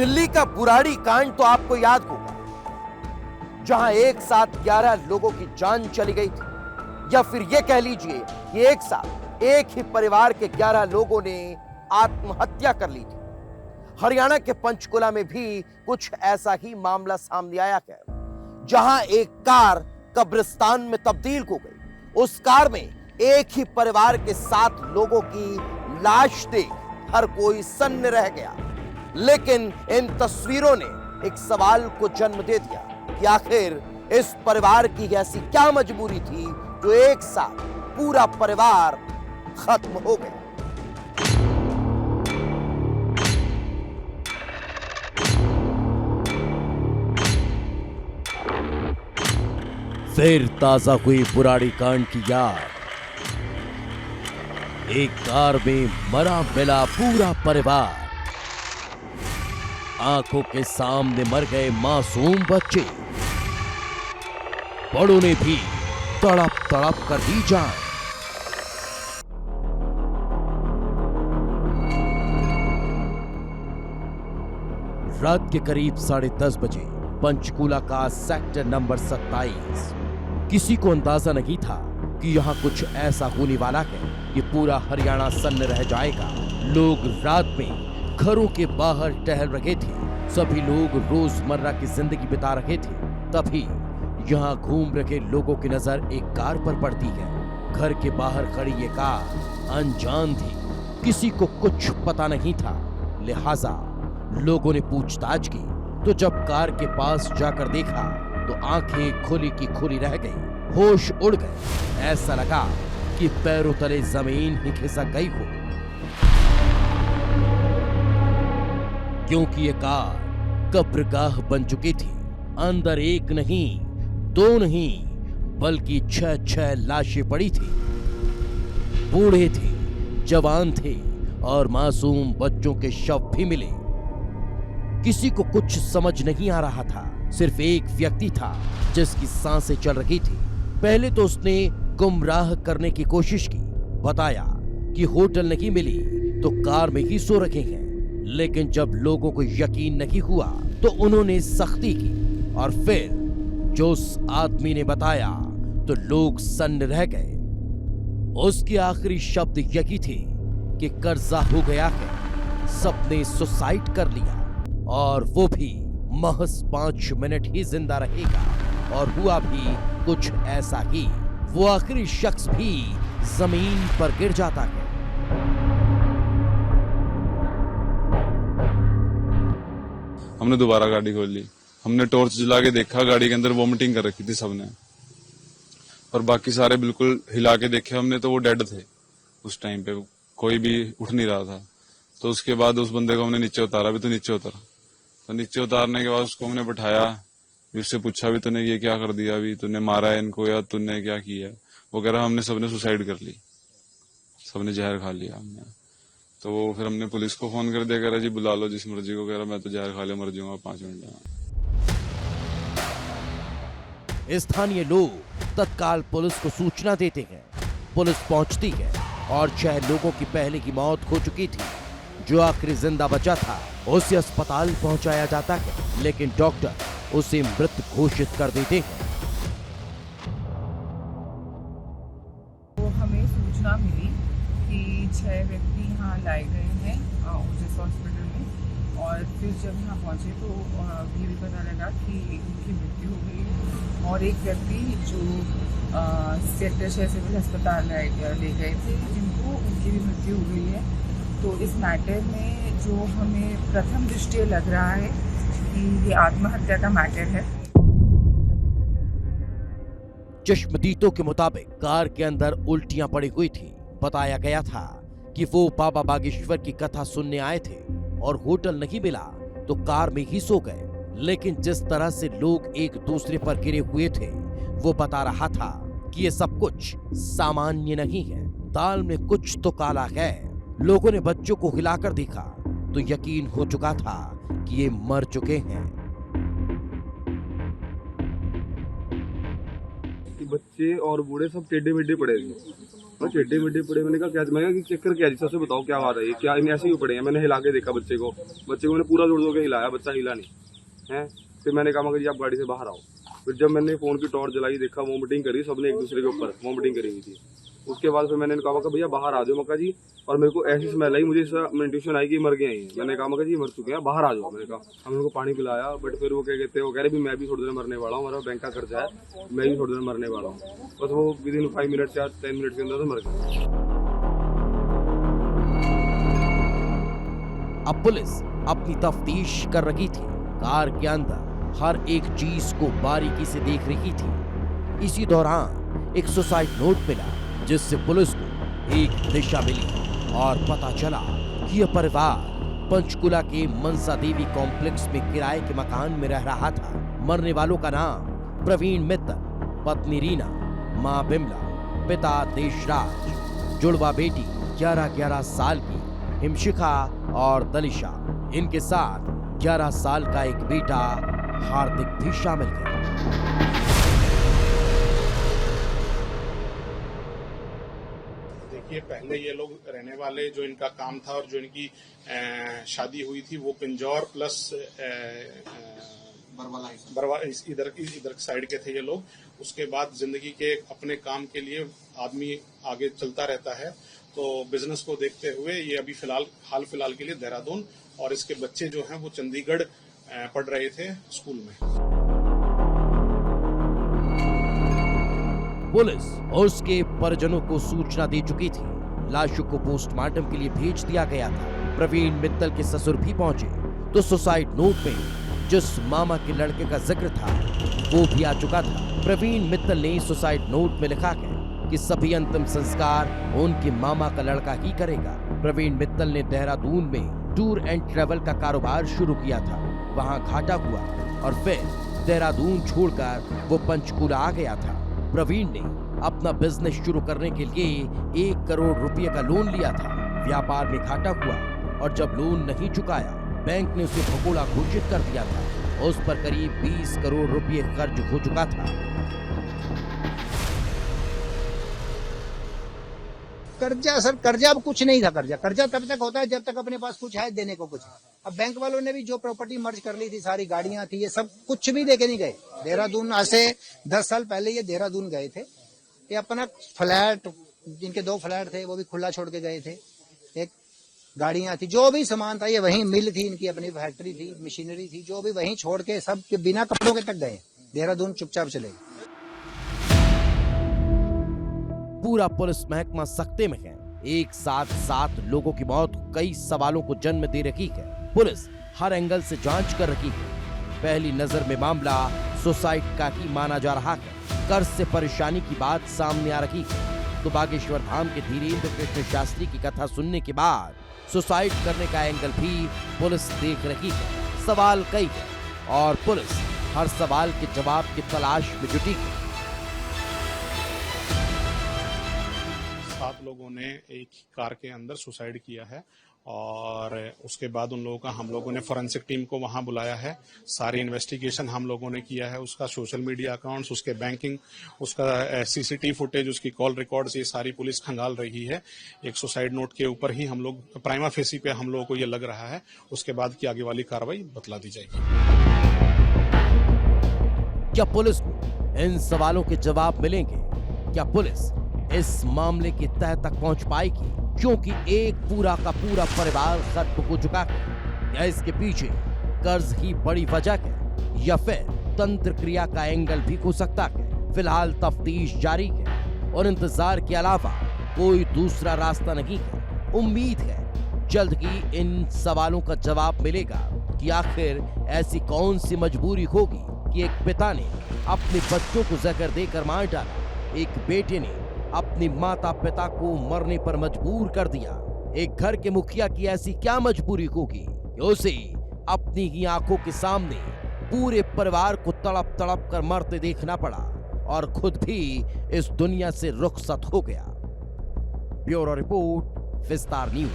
दिल्ली का बुराड़ी कांड तो आपको याद होगा, जहां एक साथ 11 लोगों की जान चली गई थी, या फिर यह कह लीजिए कि एक साथ एक ही परिवार के 11 लोगों ने आत्महत्या कर ली थी। हरियाणा के पंचकुला में भी कुछ ऐसा ही मामला सामने आया है, जहां एक कार कब्रिस्तान में तब्दील हो गई। उस कार में एक ही परिवार के 7 लोगों की लाश देख हर कोई सन्न रह गया। लेकिन इन तस्वीरों ने एक सवाल को जन्म दे दिया कि आखिर इस परिवार की ऐसी क्या मजबूरी थी जो एक साथ पूरा परिवार खत्म हो गया। फिर ताजा हुई बुराड़ी कांड की याद। एक कार में मरा मिला पूरा परिवार, आंखों के सामने मर गए मासूम बच्चे, बड़ों ने भी तड़प तड़प कर दी जान। रात के करीब 10:30 बजे पंचकूला का सेक्टर नंबर 27। किसी को अंदाजा नहीं था कि यहाँ कुछ ऐसा होने वाला है कि पूरा हरियाणा सन्न रह जाएगा। लोग रात में घरों के बाहर टहल रहे थे, सभी लोग रोजमर्रा की जिंदगी बिता रहे थे। तभी यहाँ घूम रहे लोगों की नजर एक कार पर पड़ती है। घर के बाहर खड़ी ये कार अनजान थी, किसी को कुछ पता नहीं था, लिहाजा लोगों ने पूछताछ की। तो जब कार के पास जाकर देखा तो आंखें खुली की खुली रह गई, होश उड़ गए। ऐसा लगा कि पैरों तले जमीन ही खिसक गई हो, क्योंकि ये कार कब्रगाह बन चुकी थी। अंदर एक नहीं, 2 नहीं, बल्कि 6 लाशें पड़ी थी। बूढ़े थे, जवान थे और मासूम बच्चों के शव भी मिले। किसी को कुछ समझ नहीं आ रहा था। सिर्फ एक व्यक्ति था जिसकी सांसें चल रही थी। पहले तो उसने गुमराह करने की कोशिश की, बताया कि होटल नहीं मिली तो कार में ही सो रखे हैं। लेकिन जब लोगों को यकीन नहीं हुआ तो उन्होंने सख्ती की, और फिर जो उस आदमी ने बताया तो लोग सन्न रह गए। उसके आखिरी शब्द यही थे कि कर्जा हो गया है, सबने सुसाइड कर लिया, और वो भी महज 5 मिनट ही जिंदा रहेगा। और हुआ भी कुछ ऐसा ही, वो आखिरी शख्स भी जमीन पर गिर जाता है। हमने दोबारा गाड़ी खोल ली, हमने टॉर्च जला के देखा, गाड़ी के अंदर वॉमिटिंग कर रखी थी सबने, और बाकी सारे बिल्कुल हिला के देखे हमने तो वो डेड थे। उस टाइम पे कोई भी उठ नहीं रहा था। तो उसके बाद उस बंदे को हमने नीचे उतारा, भी तो नीचे उतरा। तो नीचे उतारने के बाद उसको हमने बैठाया, उससे पूछा भी तूने ये क्या कर दिया, अभी तूने मारा है इनको या तूने क्या किया। वो कह रहा हमने सबने सुसाइड कर ली, सबने जहर खा लिया हमने। तो फिर हमने पुलिस को फोन कर दिया, कह रहा जी बुला लो जिस मर्जी को, कह रहा मैं तो जहर खा ले मर जाऊंगा 5 मिनट में। स्थानीय लोग तत्काल पुलिस को सूचना देते हैं। पुलिस पहुंचती है और 6 लोगों की पहले की मौत हो चुकी थी। जो आखिरी जिंदा बचा था उसे अस्पताल पहुंचाया जाता है, लेकिन डॉक्टर उसे मृत घोषित कर देते हैं। तो हमें सूचना मिली कि 6 व्यक्ति यहाँ लाए गए हैं ओजस हॉस्पिटल में, और फिर जब यहाँ पहुँचे तो ये भी पता लगा कि उनकी मृत्यु हो गई है। और एक व्यक्ति जो सेक्टर 6 सिविल अस्पताल ले गए थे, जिनको उनकी भी मृत्यु हो गई है। तो इस मैटर में जो हमें प्रथम दृष्टया लग रहा है कि ये आत्महत्या का मैटर है। चश्मदीदों के मुताबिक कार के अंदर उल्टियां पड़ी हुई थी। बताया गया था कि वो बाबा बागेश्वर की कथा सुनने आए थे और होटल नहीं मिला तो कार में ही सो गए। लेकिन जिस तरह से लोग एक दूसरे पर गिरे हुए थे, वो बता रहा था कि ये सब कुछ सामान्य नहीं है, दाल में कुछ तो काला है। लोगों ने बच्चों को हिलाकर देखा तो यकीन हो चुका था कि ये मर चुके हैं। बच्चे और बूढ़े सब टेढ़े मेढ़े पड़े थे। और चड्डे वड्डे पड़े। मैंने कहा क्या, मैंने कहा कि चक्कर क्या जी, सबसे बताओ क्या बात है, ये क्या इन्हें ऐसे ही पड़े हैं। मैंने हिला के देखा बच्चे को मैंने पूरा जोड़ जोड़ के हिलाया, बच्चा हिला नहीं है। फिर मैंने कहा मगर जी आप गाड़ी से बाहर आओ। फिर जब मैंने फोन की टॉर्च जलाई, देखा वोमिटिंग करी, सबने एक दूसरे के ऊपर वोमिटिंग करी हुई थी। उसके बाद फिर मैंने कहा भैया बाहर आ जाओ मक्का जी, और मेरे को ऐसी स्मेल आई, मुझे इंट्यूशन आई कि मर गए हैं। मैंने कहा मक्का जी मर चुके हैं, बाहर आ जाओ। मैंने कहा हम उनको पानी पिलाया, बट फिर वो क्या कहते हैं, वो कह रहे भी मैं भी थोड़ी देर मरने वाला हूँ, हमारा बैंक का खर्चा है, मैं भी थोड़ी देर मरने वाला हूँ। बस वो विदिन 5 मिनट या 10 मिनट के अंदर मर गए। अब पुलिस अपनी तफ्तीश कर रही थी, कार के अंदर हर एक चीज को बारीकी से देख रही थी। इसी दौरान एक सुसाइड नोट मिला, जिससे पुलिस को एक दिशा मिली और पता चला कि यह परिवार पंचकुला के मनसा देवी कॉम्प्लेक्स में किराए के मकान में रह रहा था। मरने वालों का नाम प्रवीण मित्तल, पत्नी रीना, मां बिमला, पिता देशराज, जुड़वा बेटी 11-11 साल की हिमशिखा और दलिशा। इनके साथ 11 साल का एक बेटा हार्दिक भी शामिल है। देखिए, पहले ये लोग रहने वाले, जो इनका काम था और जो इनकी शादी हुई थी, वो पिंजौर प्लस बरवा इधर साइड के थे ये लोग। उसके बाद जिंदगी के अपने काम के लिए आदमी आगे चलता रहता है, तो बिजनेस को देखते हुए ये अभी हाल फिलहाल के लिए देहरादून, और इसके बच्चे जो हैं वो चंडीगढ़ पढ़ रहे थे स्कूल में। पुलिस उसके परिजनों को सूचना दे चुकी थी। लाशों को पोस्टमार्टम के लिए भेज दिया गया था। प्रवीण मित्तल के ससुर भी पहुंचे तो सुसाइड नोट में जिस मामा के लड़के का जिक्र था वो भी आ चुका था। प्रवीण मित्तल ने सुसाइड नोट में लिखा है कि सभी अंतिम संस्कार उनके मामा का लड़का ही करेगा। प्रवीण मित्तल ने देहरादून में टूर एंड ट्रेवल का कारोबार शुरू किया था, वहां घाटा हुआ और फिर देहरादून छोड़कर वो पंचकुला आ गया था। प्रवीण ने अपना बिजनेस शुरू करने के लिए 1 करोड़ रुपए का लोन लिया था। व्यापार में घाटा हुआ और जब लोन नहीं चुकाया, बैंक ने उसे भगोड़ा घोषित कर दिया था। उस पर करीब 20 करोड़ रुपए कर्ज हो चुका था। कर्जा सर, कर्जा अब कुछ नहीं था। कर्जा तब तक होता है जब तक अपने पास कुछ है देने को कुछ। अब बैंक वालों ने भी जो प्रॉपर्टी मर्ज कर ली थी, सारी गाड़ियां थी, ये सब कुछ भी देके नहीं गए। देहरादून आज से 10 साल पहले ये देहरादून गए थे। ये अपना फ्लैट, जिनके 2 फ्लैट थे वो भी खुला छोड़ के गए थे। एक गाड़ियां थी, जो भी सामान था, ये वहीं मिल थी इनकी, अपनी फैक्ट्री थी, मशीनरी थी, जो भी वहीं छोड़ के सब के बिना कपड़ों के तक गए। देहरादून चुपचाप चले गए। पूरा पुलिस महकमा सख्ते में है। एक साथ 7 लोगों की मौत कई सवालों को जन्म दे रही है। पुलिस हर एंगल से जांच कर रही है। पहली नजर में मामला सुसाइड का ही माना जा रहा है। कर्ज से परेशानी की बात सामने आ रही है तो बागेश्वर धाम के धीरेन्द्र कृष्ण शास्त्री की कथा सुनने के बाद सुसाइड करने का एंगल भी पुलिस देख रही है। सवाल कई है और पुलिस हर सवाल के जवाब की तलाश में जुटी है। 7 लोगों ने एक कार के अंदर सुसाइड किया है और उसके बाद उन लोगों का हम लोगों ने फोरेंसिक टीम को वहां बुलाया है। सारी इन्वेस्टिगेशन हम लोगों ने किया है, उसका सोशल मीडिया अकाउंट्स, उसके बैंकिंग, उसका सीसीटीवी फुटेज, उसकी कॉल रिकॉर्ड्स, ये सारी पुलिस खंगाल रही है। एक सुसाइड नोट के ऊपर ही हम लोग प्राइमा फेसी पे हम लोगों को ये लग रहा है। उसके बाद की आगे वाली कार्रवाई बतला दी जाएगी। क्या पुलिस को इन सवालों के जवाब मिलेंगे? क्या पुलिस इस मामले की तह तक पहुंच पाएगी? क्योंकि एक पूरा का पूरा परिवार खत्म हो चुका है। या इसके पीछे कर्ज ही बड़ी वजह है या फिर तंत्र क्रिया का एंगल भी हो सकता है। फिलहाल तफ्तीश जारी है और इंतजार के अलावा कोई दूसरा रास्ता नहीं है। उम्मीद है जल्द ही इन सवालों का जवाब मिलेगा कि आखिर ऐसी कौन सी मजबूरी होगी कि एक पिता ने अपने बच्चों को जहर देकर मार डाला, एक बेटे ने अपने माता पिता को मरने पर मजबूर कर दिया। एक घर के मुखिया की ऐसी क्या मजबूरी होगी कि उसे अपनी ही आंखों के सामने पूरे परिवार को तड़प तड़प कर मरते देखना पड़ा और खुद भी इस दुनिया से रुखसत हो गया। ब्यूरो रिपोर्ट, विस्तार न्यूज।